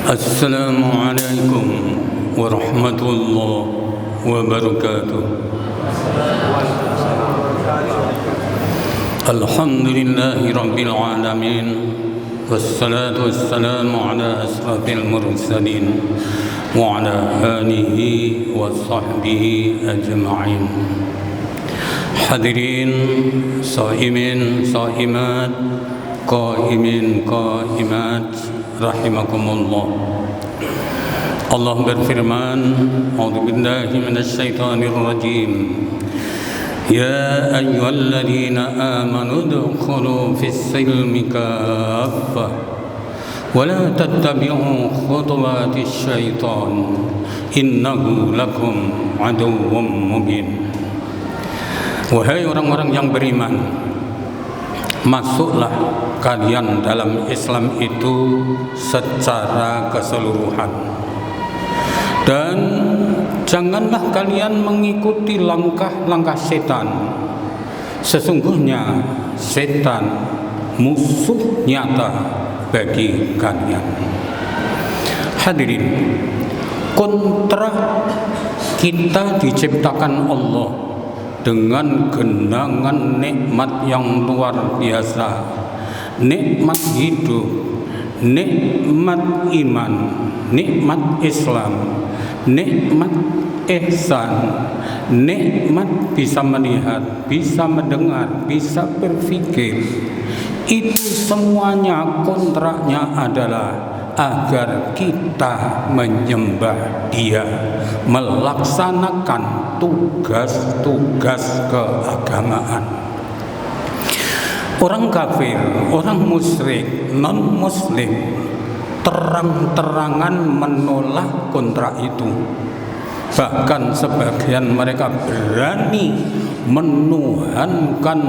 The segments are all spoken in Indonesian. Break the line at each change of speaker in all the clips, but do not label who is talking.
Assalamualaikum warahmatullahi wabarakatuh. Alhamdulillahi rabbil alamin, wassalatu wassalamu ala asrafil mursalin wa ala alihi wa sahbihi ajma'in. Hadirin, shaimin, shaimat, qaimin, qaimat, rahimakumullah. Allah berfirman, a'udzubillahi minasyaitonir rajim. Ya ayyuhalladzina amanu udkhulu fis-silmi kaffah wa la tattabi'u khutuwatis syaitan innahu lakum aduwwum mubin. Wahai orang-orang yang beriman, masuklah kalian dalam Islam itu secara keseluruhan, dan janganlah kalian mengikuti langkah-langkah setan. Sesungguhnya setan musuh nyata bagi kalian. Hadirin, kontrak kita diciptakan Allah dengan genangan nikmat yang luar biasa. Nikmat hidup, nikmat iman, nikmat Islam, nikmat ihsan, nikmat bisa melihat, bisa mendengar, bisa berpikir. Itu semuanya kontraknya adalah agar kita menyembah Dia, melaksanakan tugas-tugas keagamaan. Orang kafir, orang musyrik, non-muslim terang-terangan menolak kontrak itu. Bahkan sebagian mereka berani menuhankan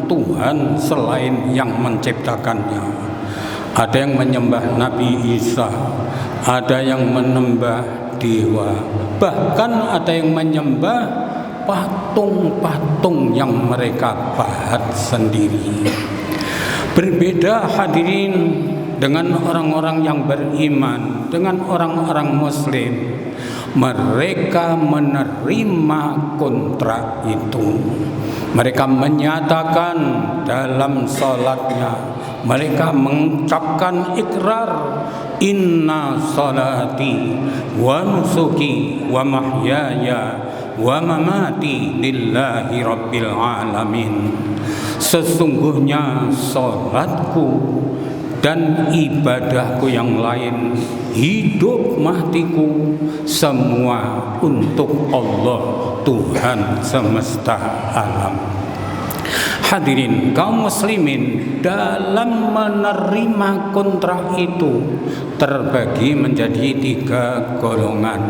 Tuhan selain yang menciptakannya. Ada yang menyembah Nabi Isa, ada yang menyembah dewa, bahkan ada yang menyembah patung-patung yang mereka buat sendiri. Berbeda hadirin dengan orang-orang yang beriman, dengan orang-orang muslim. Mereka menerima kontrak itu. Mereka menyatakan dalam salatnya, mereka mengucapkan ikrar, inna salati wa nusuki wa mahyaya wa mamati lillahi rabbil alamin. Sesungguhnya salatku dan ibadahku yang lain, hidup matiku, semua untuk Allah, Tuhan semesta alam. Hadirin kaum muslimin, dalam menerima kontrak itu terbagi menjadi 3 golongan.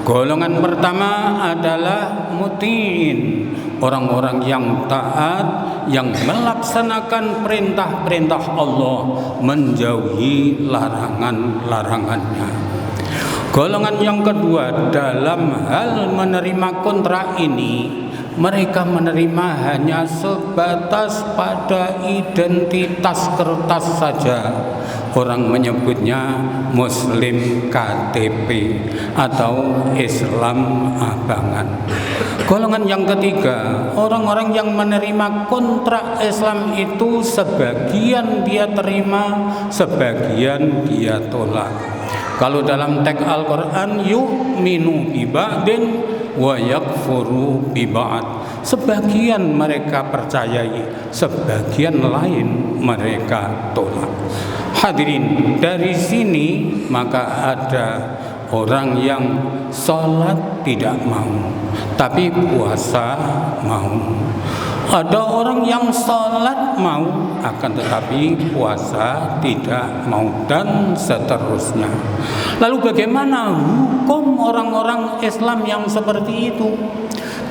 Golongan pertama adalah mutiin, orang-orang yang taat, yang melaksanakan perintah-perintah Allah, menjauhi larangan-larangannya. Golongan yang kedua, dalam hal menerima kontrak ini, mereka menerima hanya sebatas pada identitas kertas saja. Orang menyebutnya Muslim KTP atau Islam abangan. Golongan yang ketiga, orang-orang yang menerima kontrak Islam itu sebagian dia terima, sebagian dia tolak. Kalau dalam teks Al-Quran, yu'minu bi ba'din wa yakfuru bi ba'd. Sebagian mereka percayai, sebagian lain mereka tolak. Hadirin, dari sini maka ada orang yang sholat tidak mau, tapi puasa mau. Ada orang yang sholat mau, akan tetapi puasa tidak mau, dan seterusnya. Lalu bagaimana hukum orang-orang Islam yang seperti itu?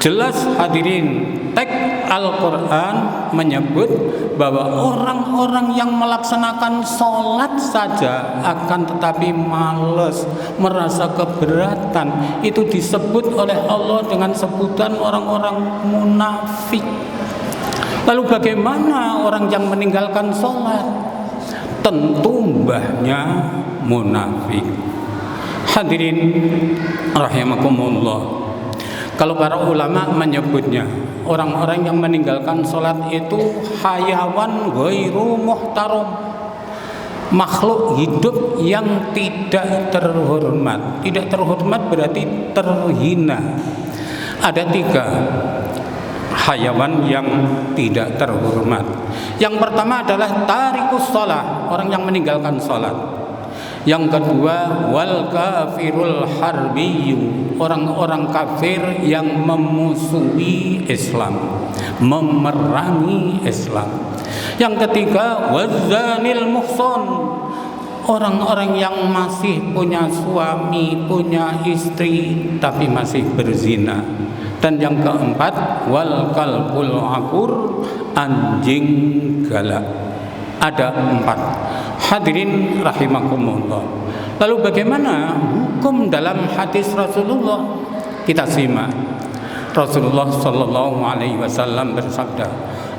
Jelas hadirin, teks Al-Quran menyebut bahwa orang-orang yang melaksanakan sholat saja akan tetapi malas, merasa keberatan, itu disebut oleh Allah dengan sebutan orang-orang munafik. Lalu bagaimana orang yang meninggalkan sholat? Tentu mbahnya munafik. Hadirin rahimakumullah, kalau para ulama menyebutnya orang-orang yang meninggalkan sholat itu hayawan ghairu muhtaram, makhluk hidup yang tidak terhormat. Tidak terhormat berarti terhina. Ada 3 hayawan yang tidak terhormat. Yang pertama adalah tarikus shalah, orang yang meninggalkan sholat. Yang kedua wal kafirul harbiyu, orang-orang kafir yang memusuhi Islam, memerangi Islam. Yang ketiga wazanil muhson, orang-orang yang masih punya suami, punya istri tapi masih berzina. Dan yang keempat wal kalbul akur, anjing galak. Ada 4. Hadirin rahimakumullah. Lalu bagaimana hukum dalam hadis Rasulullah? Kita simak. Rasulullah sallallahu alaihi wasallam bersabda,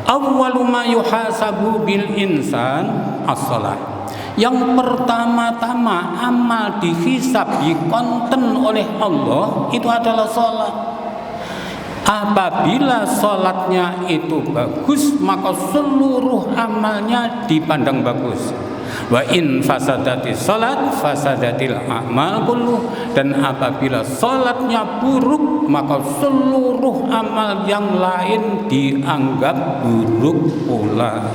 "Awwalu ma yuhasabu bil insan as-shalah." Yang pertama-tama amal dihisab, dikonten oleh Allah itu adalah salat. Apabila sholatnya itu bagus, maka seluruh amalnya dipandang bagus. Wa in fasadatis sholat fasadatil a'mal kulluh. Dan apabila sholatnya buruk, maka seluruh amal yang lain dianggap buruk pula.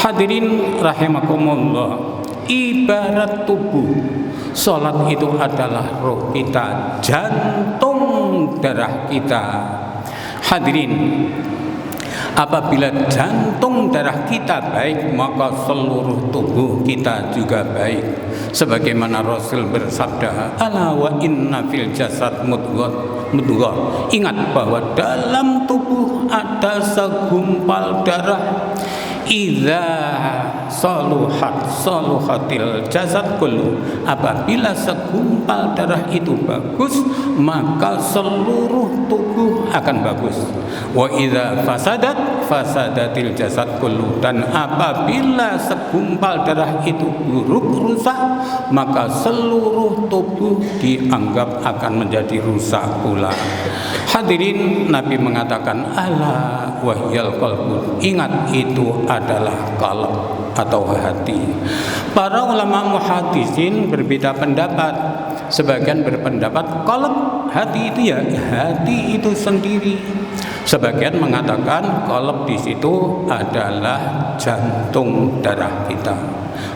Hadirin rahimakumullah, ibarat tubuh, sholat itu adalah roh kita, jantung darah kita. Hadirin, apabila jantung darah kita baik, maka seluruh tubuh kita juga baik. Sebagaimana Rasul bersabda, ala wa inna fil jasad mudghah. Ingat bahwa dalam tubuh ada segumpal darah. Idza saluhatil jasad kullu, apabila segumpal darah itu bagus, maka seluruh tubuh akan bagus. Wa idza fasadatil jasad kullu, dan apabila segumpal darah itu buruk, rusak, maka seluruh tubuh dianggap akan menjadi rusak pula. Hadirin, Nabi mengatakan ala wahyal qalbu, ingat itu adalah qalb atau hati. Para ulama muhaddisin berbeda pendapat. Sebagian berpendapat qalb, hati itu ya hati itu sendiri. Sebagian mengatakan qalb di situ adalah jantung darah kita.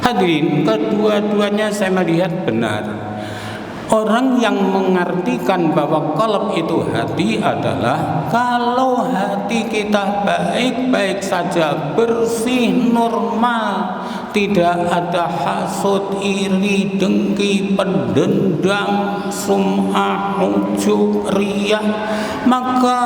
Hadirin, kedua-duanya saya melihat benar. Orang yang mengartikan bahwa qalb itu hati adalah kalau hati kita baik-baik saja, bersih, normal, tidak ada hasud, iri, dengki, pendendam, sum'ah, ujub, riya, maka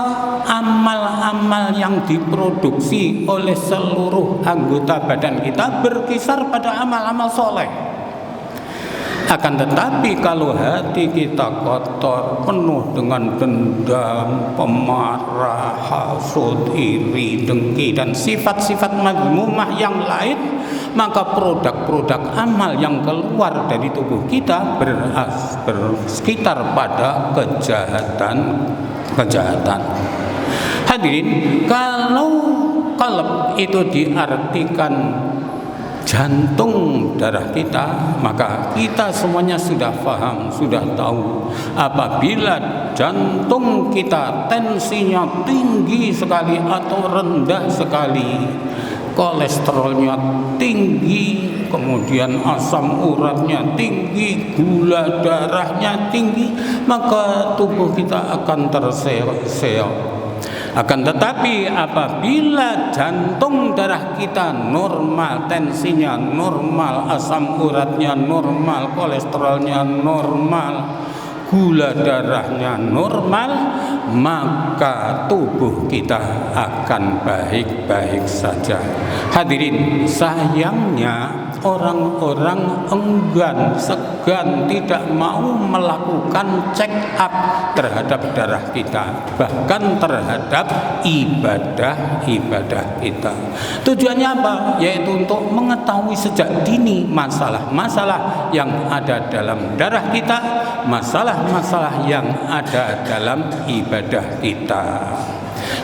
amal-amal yang diproduksi oleh seluruh anggota badan kita berkisar pada amal-amal soleh. Akan tetapi kalau hati kita kotor, penuh dengan dendam, pemarah, hasud, iri, dengki, dan sifat-sifat madmumah yang lain, maka produk-produk amal yang keluar dari tubuh kita bersekitar pada kejahatan. Hadirin, kalau qalb itu diartikan jantung darah kita, maka kita semuanya sudah paham, sudah tahu. Apabila jantung kita tensinya tinggi sekali atau rendah sekali, kolesterolnya tinggi, kemudian asam uratnya tinggi, gula darahnya tinggi, maka tubuh kita akan terseok. Akan tetapi apabila jantung darah kita normal, tensinya normal, asam uratnya normal, kolesterolnya normal, gula darahnya normal, maka tubuh kita akan baik-baik saja. Hadirin, sayangnya orang-orang enggan, segan, tidak mau melakukan check up terhadap darah kita, bahkan terhadap ibadah-ibadah kita. Tujuannya apa? Yaitu untuk mengetahui sejak dini masalah-masalah yang ada dalam darah kita, masalah-masalah yang ada dalam ibadah kita.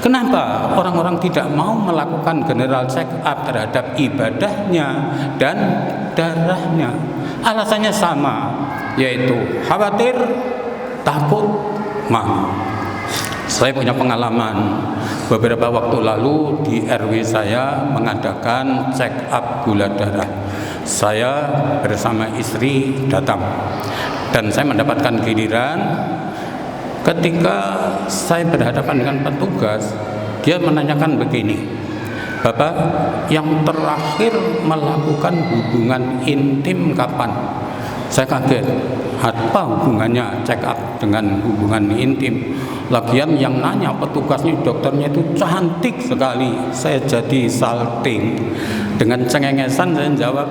Kenapa orang-orang tidak mau melakukan general check up terhadap ibadahnya dan darahnya? Alasannya sama, yaitu khawatir, takut, malu. Saya punya pengalaman beberapa waktu lalu di RW saya mengadakan check up gula darah. Saya bersama istri datang dan saya mendapatkan giliran. Ketika saya berhadapan dengan petugas, dia menanyakan begini, "Bapak, yang terakhir melakukan hubungan intim kapan?" Saya kaget, apa hubungannya check up dengan hubungan intim? Lagian yang nanya petugasnya, dokternya itu cantik sekali. Saya jadi salting. Dengan cengengesan saya jawab,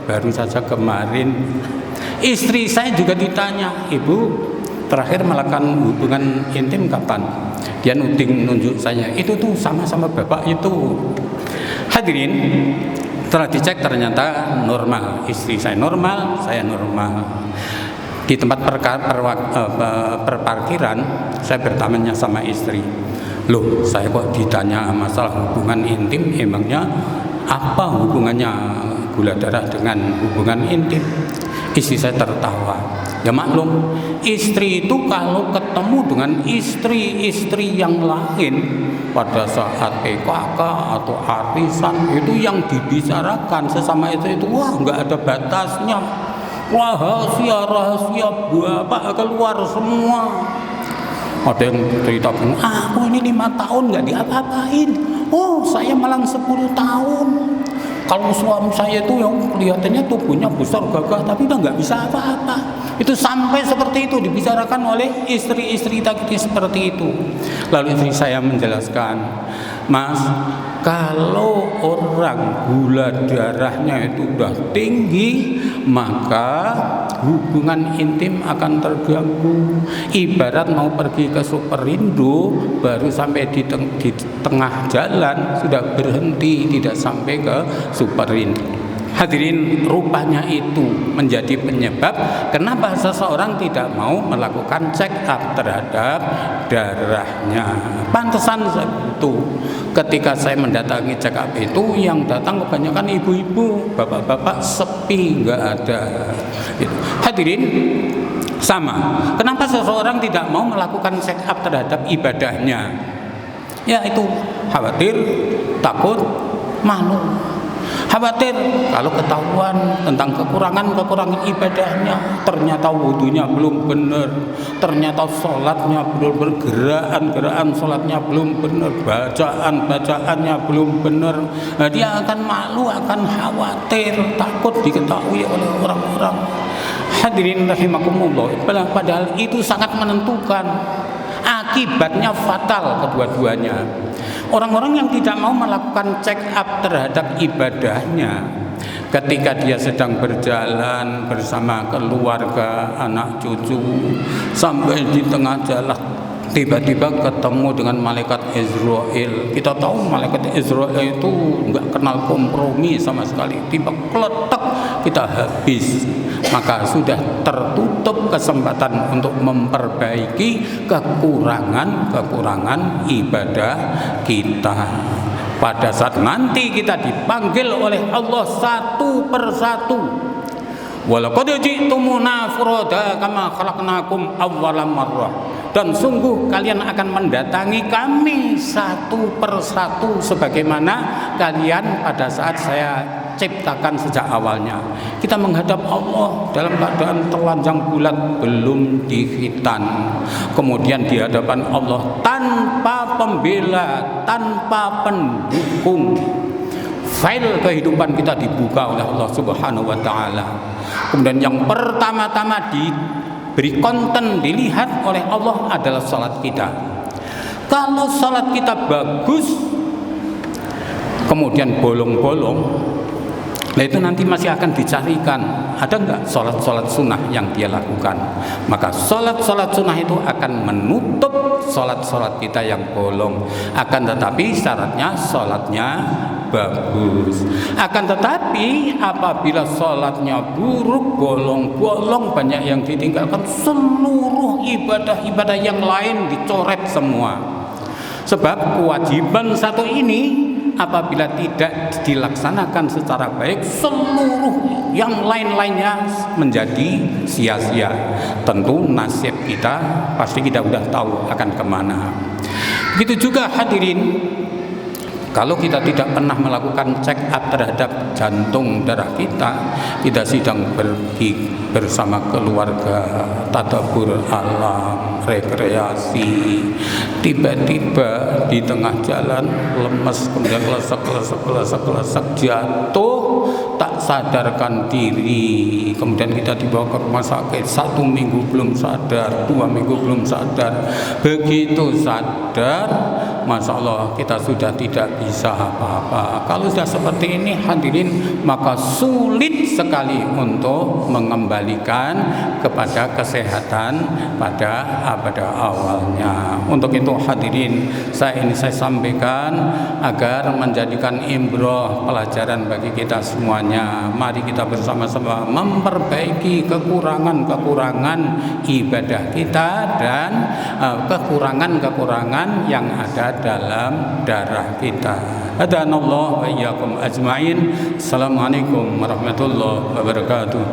"Baru saja kemarin." Istri saya juga ditanya, "Ibu, terakhir melakukan hubungan intim kapan?" Dia nunjuk saya, "Itu tuh sama-sama bapak itu." Hadirin, setelah dicek ternyata normal. Istri saya normal, saya normal. Di tempat perparkiran saya bertanya sama istri, "Loh, saya kok ditanya masalah hubungan intim, emangnya apa hubungannya gula darah dengan hubungan intim?" Istri saya tertawa. Ya maklum, istri itu kalau ketemu dengan istri-istri yang lain pada saat PKK atau arisan, itu yang dibicarakan sesama itu wah nggak ada batasnya, rahasia bapak keluar semua. Ada yang cerita, "Aku ini 5 tahun nggak diapa-apain, oh saya malah 10 tahun. Kalau suami saya itu yang kelihatannya tubuhnya besar gagah tapi udah nggak bisa apa-apa." Itu sampai seperti itu dibicarakan oleh istri-istri tadi seperti itu. Lalu istri saya menjelaskan, "Mas, kalau orang gula darahnya itu udah tinggi, maka hubungan intim akan terganggu. Ibarat mau pergi ke Superindo, baru sampai di tengah jalan sudah berhenti, tidak sampai ke Superindo." Hadirin, rupanya itu menjadi penyebab kenapa seseorang tidak mau melakukan check up terhadap darahnya. Pantesan itu ketika saya mendatangi check up itu yang datang kebanyakan ibu-ibu, bapak-bapak sepi, nggak ada. Hadirin, sama. Kenapa seseorang tidak mau melakukan check up terhadap ibadahnya? Ya itu khawatir, takut, malu. Khawatir kalau ketahuan tentang kekurangan ibadahnya, ternyata wudunya belum benar, ternyata sholatnya belum bergeraan sholatnya belum benar, bacaannya belum benar. Nah, dia akan malu, akan khawatir, takut diketahui oleh orang-orang. Hadirin rahimakumullah, padahal itu sangat menentukan, akibatnya fatal kedua-duanya. Orang-orang yang tidak mau melakukan check up terhadap ibadahnya, ketika dia sedang berjalan bersama keluarga, anak cucu, sampai di tengah jalan tiba-tiba ketemu dengan malaikat Israel. Kita tahu malaikat Israel itu nggak kenal kompromi sama sekali. Tiba kletek kita habis. Maka sudah tertutup kesempatan untuk memperbaiki kekurangan ibadah kita. Pada saat nanti kita dipanggil oleh Allah satu persatu. Walaqad ji'tumuna furada kama khalaqnakum awwala marrah. Dan sungguh kalian akan mendatangi kami satu persatu sebagaimana kalian pada saat saya ciptakan sejak awalnya. Kita menghadap Allah dalam keadaan telanjang bulat, belum dihitan. Kemudian di hadapan Allah tanpa pembela, tanpa pendukung. File kehidupan kita dibuka oleh Allah Subhanahu wa taala. Kemudian yang pertama-tama diberi konten dilihat oleh Allah adalah salat kita. Kalau salat kita bagus, kemudian bolong-bolong, Nah itu nanti masih akan dicarikan ada nggak sholat sunnah yang dia lakukan. Maka sholat sunnah itu akan menutup sholat kita yang bolong. Akan tetapi syaratnya sholatnya bagus. Akan tetapi apabila sholatnya buruk, bolong-bolong, banyak yang ditinggalkan, seluruh ibadah-ibadah yang lain dicoret semua. Sebab kewajiban satu ini apabila tidak dilaksanakan secara baik, seluruh yang lain-lainnya menjadi sia-sia. Tentu nasib kita pasti kita sudah tahu akan kemana. Begitu juga hadirin, kalau kita tidak pernah melakukan check up terhadap jantung darah kita sedang pergi bersama keluarga tadabbur alam, rekreasi, tiba-tiba di tengah jalan lemes, kemudian kelesek jatuh, tak sadarkan diri, kemudian kita dibawa ke rumah sakit, 1 minggu belum sadar, 2 minggu belum sadar. Begitu sadar, Masya Allah, kita sudah tidak bisa apa-apa. Kalau sudah seperti ini hadirin, maka sulit sekali untuk mengembalikan kepada kesehatan pada awalnya. Untuk itu hadirin, saya sampaikan agar menjadikan ibrah, pelajaran bagi kita semuanya. Mari kita bersama-sama memperbaiki kekurangan-kekurangan ibadah kita dan kekurangan-kekurangan yang ada dalam darah kita. Hadanallahu wa iyyakum ajmain. Assalamualaikum warahmatullahi wabarakatuh.